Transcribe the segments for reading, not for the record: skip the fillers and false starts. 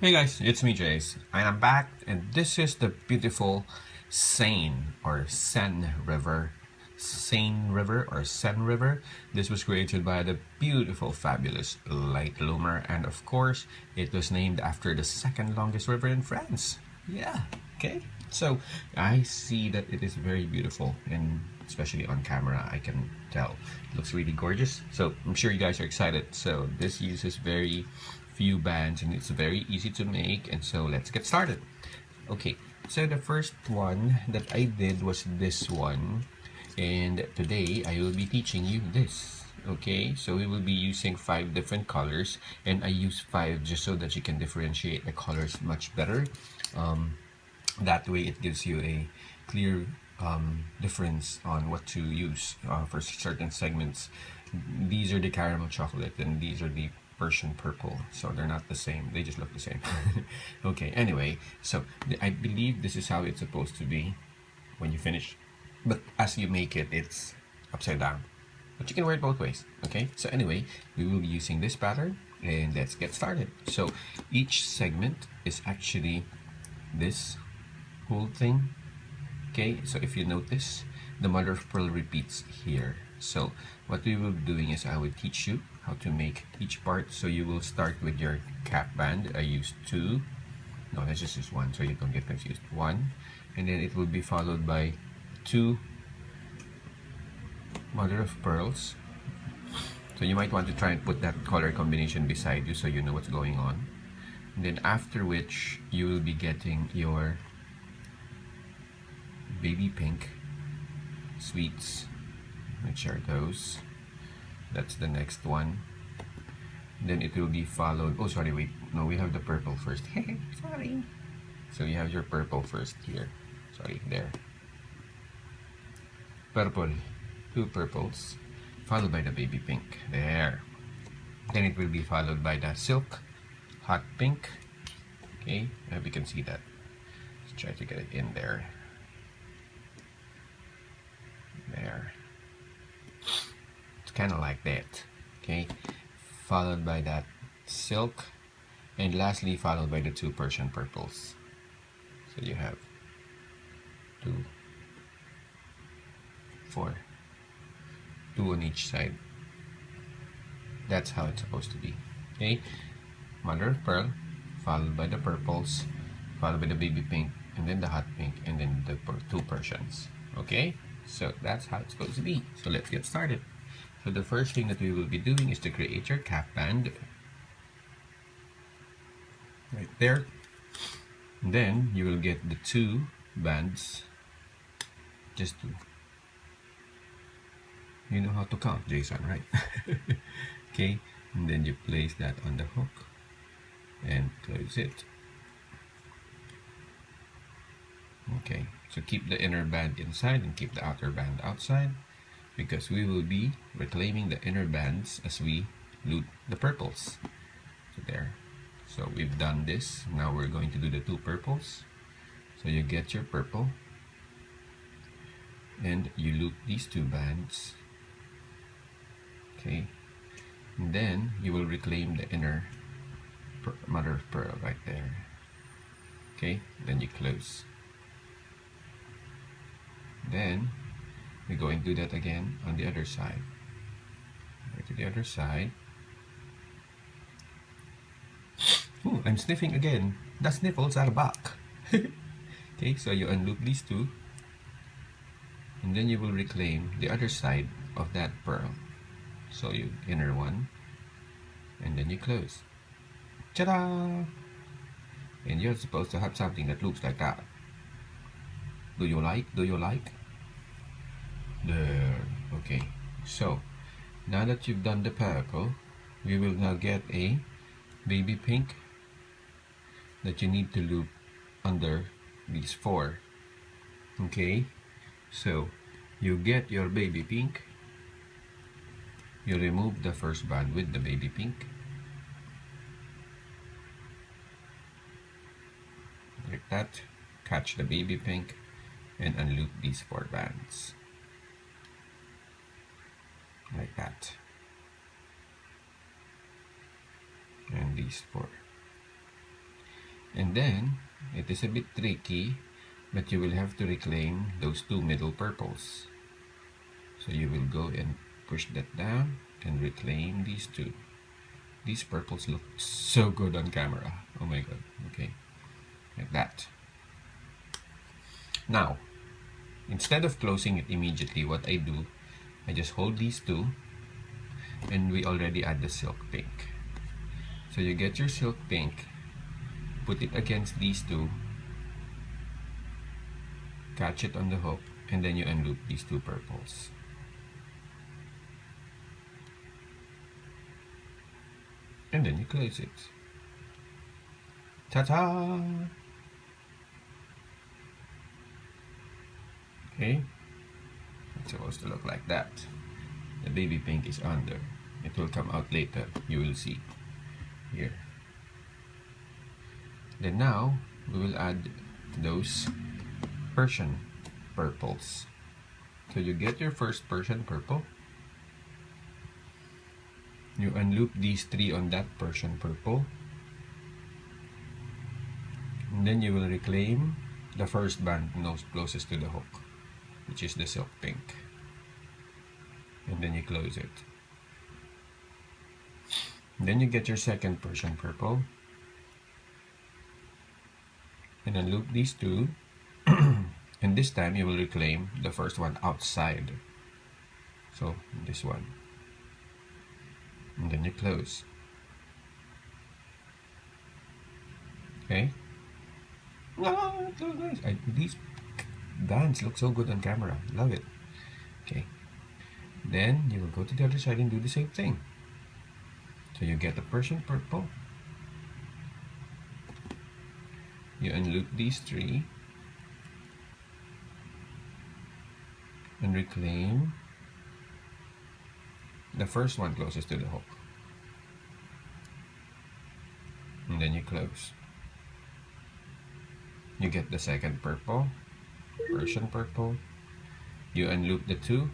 Hey guys, it's me Jace, and I'm back, and this is the beautiful Seine or Seine River. Seine River or Seine River. This was created by the beautiful, fabulous light loomer, and of course, it was named after the second longest river in France. Yeah, okay. So I see that it is very beautiful, and especially on camera, I can tell it looks really gorgeous. So I'm sure you guys are excited. So this uses very few bands and it's very easy to make, and so let's get started. Okay, so the first one that I did was this one, and today I will be teaching you this. Okay, so we will be using 5 different colors, and I use 5 just so that you can differentiate the colors much better. That way it gives you a clear difference on what to use for certain segments. These are the caramel chocolate and these are the Persian purple, so they're not the same, they just look the same. Okay, anyway, so I believe this is how it's supposed to be when you finish, but as you make it, it's upside down, but you can wear it both ways. Okay, so anyway, we will be using this pattern, and let's get started. So each segment is actually this whole thing. Okay, so if you notice, the mother of pearl repeats here. So what we will be doing is I will teach you how to make each part. So you will start with your cap band. I used 2. No, let's just use 1 so you don't get confused. 1, and then it will be followed by 2 mother of pearls. So you might want to try and put that color combination beside you so you know what's going on. And then after which you will be getting your baby pink sweets, which are those. That's the next one. Then it will be followed, oh sorry, wait, no, we have the purple first. Sorry. So you have your purple first here. Sorry, there. Purple, 2 purples, followed by the baby pink. There. Then it will be followed by the silk hot pink. Okay, I hope you can see that. Let's try to get it in there. There. It's kind of like that. Okay, followed by that silk, and lastly followed by the 2 Persian purples. So you have 2, 4, 2 on each side. That's how it's supposed to be. Okay, mother of pearl, followed by the purples, followed by the baby pink, and then the hot pink, and then the 2 Persians. Okay, so that's how it's supposed to be. So let's get started. So the first thing that we will be doing is to create your cap band. Right there. And then you will get the 2 bands. Just 2. You know how to count, Jason, right? Okay, and then you place that on the hook and close it. Okay, so keep the inner band inside and keep the outer band outside, because we will be reclaiming the inner bands as we loot the purples. So there. So we've done this. Now we're going to do the 2 purples. So you get your purple and you loot these 2 bands. Okay, and then you will reclaim the inner mother of pearl right there. Okay, then you close. Then we're going to do that again on the other side. Go to the other side. Ooh, I'm sniffing again. The sniffles are back. Okay, so you unloop these 2, and then you will reclaim the other side of that pearl. So you inner one, and then you close. Ta-da! And you're supposed to have something that looks like that. Do you like? Do you like? There. Okay. So now that you've done the purple, we will now get a baby pink that you need to loop under these 4. Okay. So you get your baby pink. You remove the first band with the baby pink. Like that. Catch the baby pink and unloop these 4 bands. Like that. And these 4. And then, it is a bit tricky, but you will have to reclaim those two middle purples. So you will go and push that down and reclaim these two. These purples look so good on camera. Oh my god. Okay, like that. Now, instead of closing it immediately, what I do, I just hold these two, and we already add the silk pink. So you get your silk pink, put it against these two, catch it on the hook, and then you unloop these two purples. And then you close it. Ta-ta! Okay, it's supposed to look like that. The baby pink is under. It will come out later, you will see here. Then now we will add those Persian purples. So you get your first Persian purple, you unloop these three on that Persian purple, and then you will reclaim the first band closest to the hook, which is the silk pink, and then you close it. Then you get your second Persian purple and unloop these two, and this time you will reclaim the first one outside, so this one, and then you close. Okay. Oh, it's so nice. These bands look so good on camera. Love it. Okay. Then you will go to the other side and do the same thing. So you get the Persian purple. You unloop these three and reclaim the first one closest to the hook. And then you close. You get the second purple, Persian purple. You unloop the two,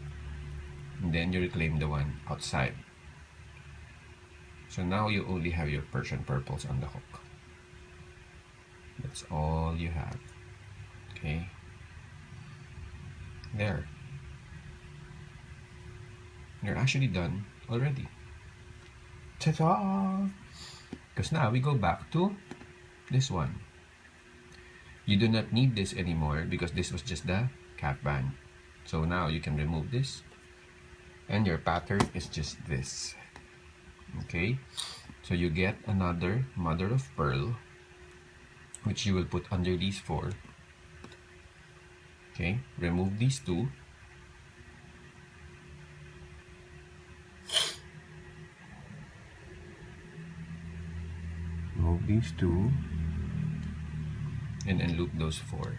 and then you reclaim the one outside. So now you only have your Persian purples on the hook. That's all you have. Okay. There. You're actually done already. Ta-ta! Because now we go back to this one. You do not need this anymore because this was just the cap band. So now you can remove this, and your pattern is just this. Okay, so you get another mother of pearl, which you will put under these four. Okay, remove these two. Remove these two and unloop those four,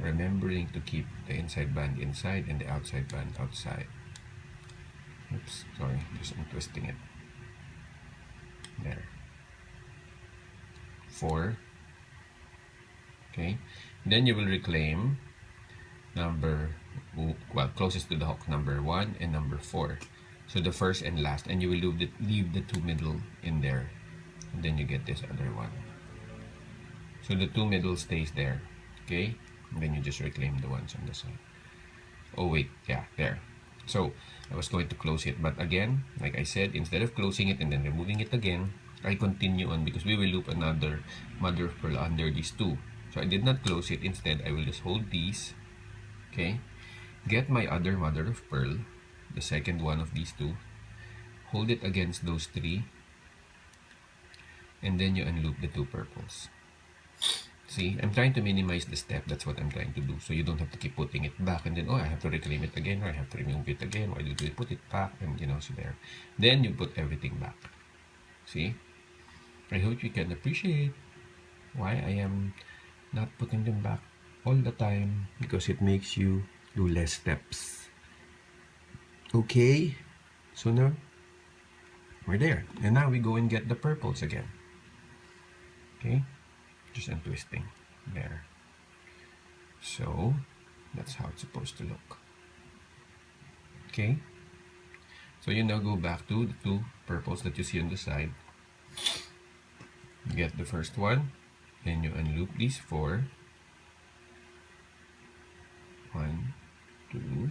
remembering to keep the inside band inside and the outside band outside. Oops, sorry, just untwisting it. There. 4. Okay, then you will reclaim number, well, closest to the hook, number 1 and number 4. So the first and last, and you will leave the two middle in there, and then you get this other one. So the two middle stays there. Okay, and then you just reclaim the ones on the side. Oh wait, yeah, there. So I was going to close it, but again, like I said, instead of closing it and then removing it again, I continue on because we will loop another mother of pearl under these two. So I did not close it. Instead, I will just hold these. Okay, get my other mother of pearl, the second one of these two, hold it against those three, and then you unloop the two purples. See, I'm trying to minimize the step. That's what I'm trying to do. So you don't have to keep putting it back and then, oh, I have to reclaim it again, or I have to remove it again. Why did we put it back? And, you know, so there. Then you put everything back. See? I hope you can appreciate why I am not putting them back all the time, because it makes you do less steps. Okay? So now, we're there. And now we go and get the purples again. Okay? Just untwisting there. So that's how it's supposed to look. Okay, so you now go back to the two purples that you see on the side, You get the first one, and you unloop these 4. 1, 2,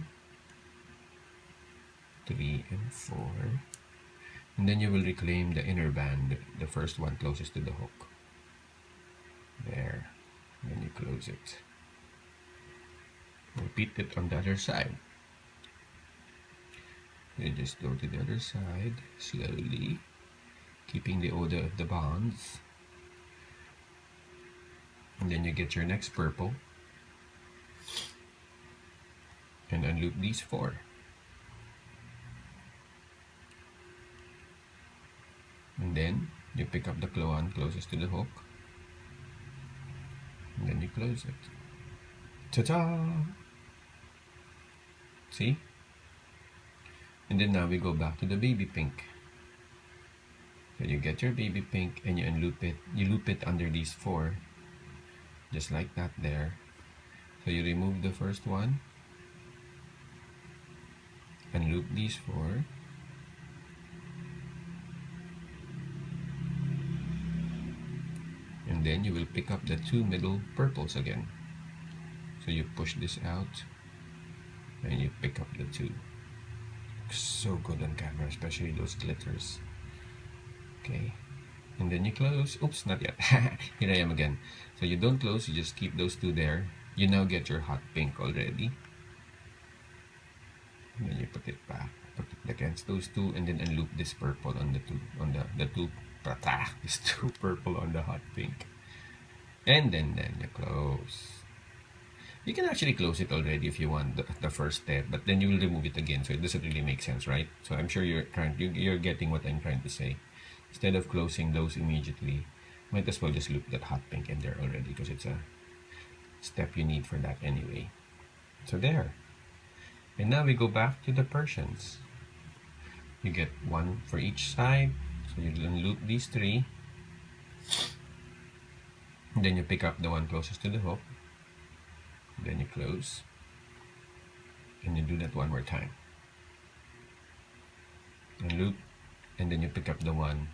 3, and 4. And then you will reclaim the inner band, the first one closest to the hook. There. Then you close it. Repeat it on the other side. You just go to the other side slowly, keeping the order of the bonds. And then you get your next purple and unloop these 4. And then you pick up the one closest to the hook, and then you close it. Ta-ta! See? And then now we go back to the baby pink. So you get your baby pink and you unloop it. You loop it under these 4, just like that there. So you remove the first one, unloop these 4. And then you will pick up the 2 middle purples again. So you push this out and you pick up the 2. Looks so good on camera, especially those glitters. Okay, and then you close. Oops, not yet. Here I am again. So you don't close, you just keep those 2 there. You now get your hot pink already. And then you put it back, put it against those 2, and then unloop this purple on the 2, on the 2. This 2 purple on the hot pink, and then you close. You can actually close it already if you want the first step, but then you will remove it again, so it doesn't really make sense, right? So I'm sure you're getting what I'm trying to say. Instead of closing those immediately, might as well just loop that hot pink in there already, because it's a step you need for that anyway. So there. And now we go back to the Persians. You get 1 for each side. So you unloop these 3, and then you pick up the one closest to the hook, then you close, and you do that 1 more time. Unloop, and then you pick up the one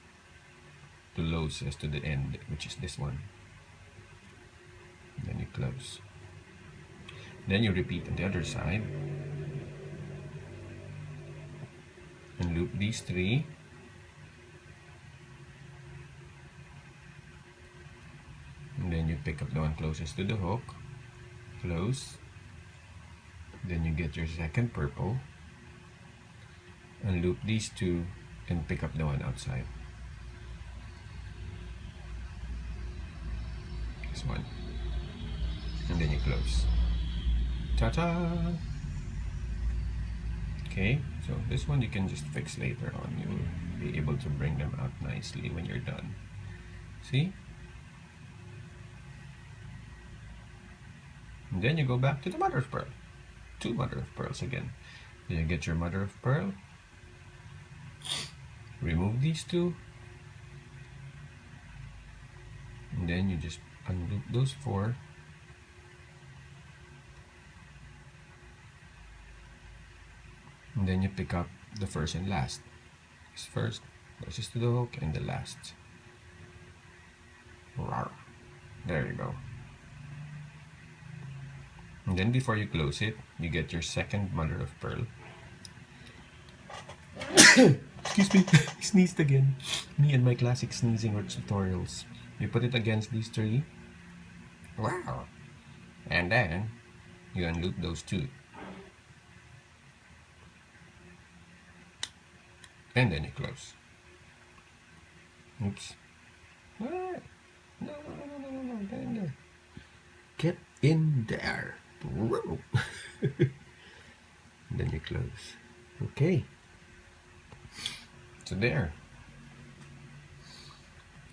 closest to the end, which is this one. And then you close. Then you repeat on the other side. Unloop these 3. And then you pick up the one closest to the hook, close, then you get your second purple, unloop these 2, and pick up the one outside. This one. And then you close. Ta-ta! Okay, so this one you can just fix later on. You will be able to bring them out nicely when you're done. See? And then you go back to the mother of pearl. 2 mother of pearls again. Then you get your mother of pearl. Remove these 2. And then you just unloop those 4. And then you pick up the first and last. This first, closest to the hook, and the last. There you go. And then before you close it, you get your second mother of pearl. Excuse me, I sneezed again. Me and my classic sneezing tutorials. You put it against these 3. Wow. And then you unloop those 2. And then you close. Oops. No, get in there. Then you close. Okay. So there.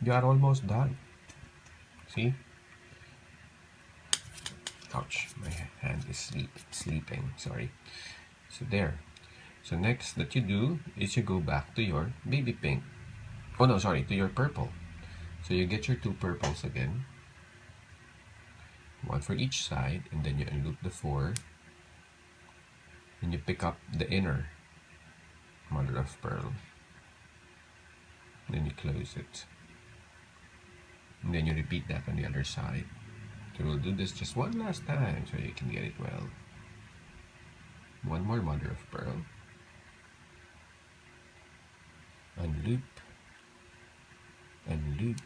You are almost done. See? Ouch, my hand is sleeping. Sorry. So there. So next that you do is you go back to your baby pink. Oh no, sorry, to your purple. So you get your 2 purples again. 1 for each side, and then you unloop the 4. And you pick up the inner mother of pearl. Then you close it. And then you repeat that on the other side. So we'll do this just one last time so you can get it well. One more mother of pearl. Unloop, unloop,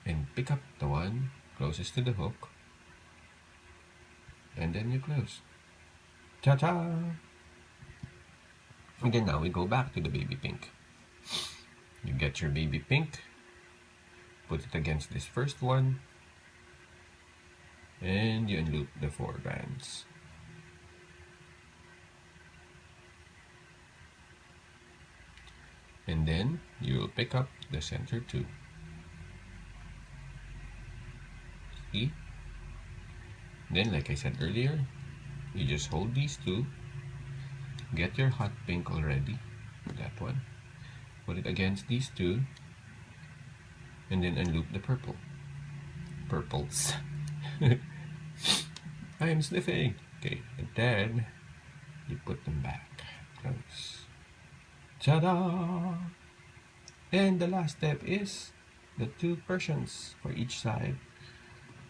and pick up the one closest to the hook. And then you close. Ta-ta! And then now we go back to the baby pink. You get your baby pink, put it against this first one, and you unloop the 4 bands. And then you will pick up the center 2. See? Then, like I said earlier, you just hold these 2, get your hot pink already, that one, put it against these 2, and then unloop the purple. Purples. I am sniffing. Okay, and then you put them back. Close. Ta-da! And the last step is the 2 Persians for each side.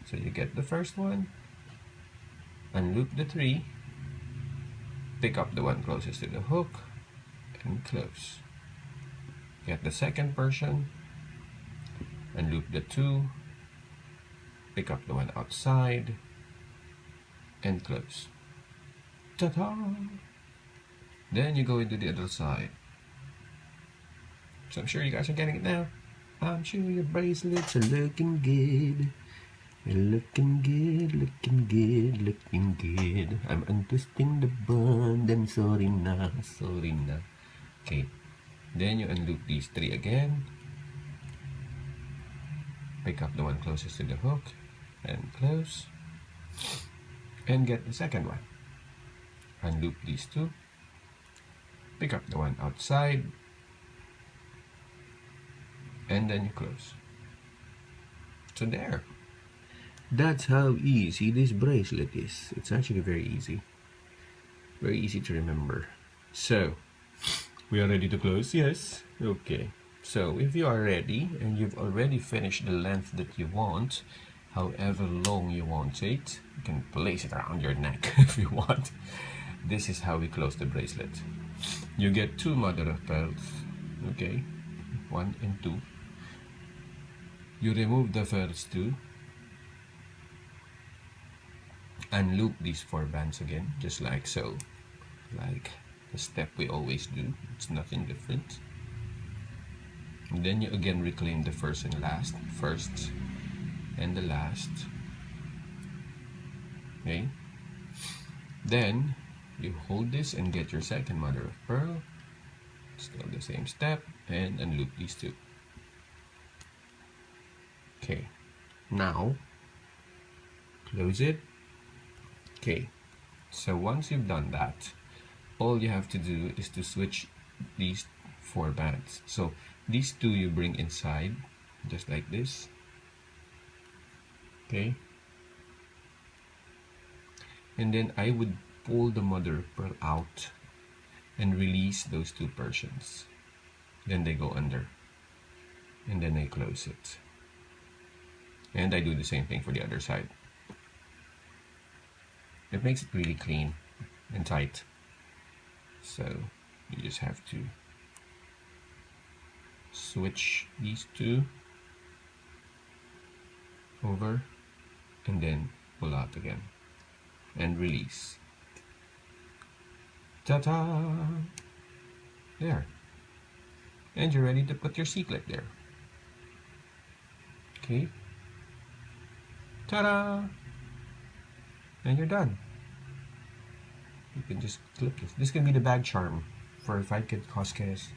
So you get the first one, unloop the 3, pick up the one closest to the hook, and close. Get the second Persian, unloop the 2, pick up the one outside, and close. Ta-da! Then you go into the other side. So I'm sure you guys are getting it now. I'm sure your bracelets are looking good. You're looking good, looking good, looking good. I'm untwisting the bond. I'm sorry na, sorry na. Okay. Then you unloop these 3 again. Pick up the one closest to the hook and close. And get the second one. Unloop these 2. Pick up the one outside. And then you close. So there. That's how easy this bracelet is. It's actually very easy. Very easy to remember. So, we are ready to close? Yes? Okay. So, if you are ready and you've already finished the length that you want, however long you want it, you can place it around your neck if you want. This is how we close the bracelet. You get 2 mother of pearls. Okay. 1 and 2. You remove the first 2. Unloop these 4 bands again, just like so. Like the step we always do. It's nothing different. And then you again reclaim the first and last. First and the last. Okay. Then you hold this and get your second mother of pearl. Still the same step, and unloop these 2. Okay. Now close it. Okay, so once you've done that, all you have to do is to switch these 4 bands. So these 2 you bring inside, just like this. Okay. And then I would pull the mother of pearl out and release those 2 Persians. Then they go under. And then I close it. And I do the same thing for the other side. It makes it really clean and tight. So you just have to switch these 2 over and then pull out again and release. Ta-ta! There. And you're ready to put your seatlet there. Okay. Ta-da! And you're done. You can just clip this. This can be the bag charm for 5 Kid Koskes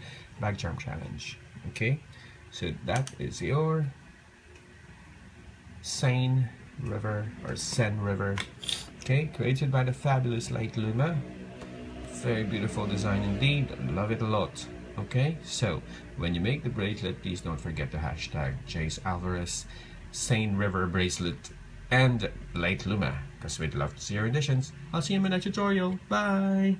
bag charm challenge. Okay, so that is your SEINE River or SEINE River. Okay, created by the fabulous Light Luma. Very beautiful design indeed. Love it a lot. Okay, so when you make the bracelet, please don't forget to hashtag Chase Alvarez, SEINE River bracelet, and Light Luma, because we'd love to see your additions. I'll see you in my next tutorial. Bye!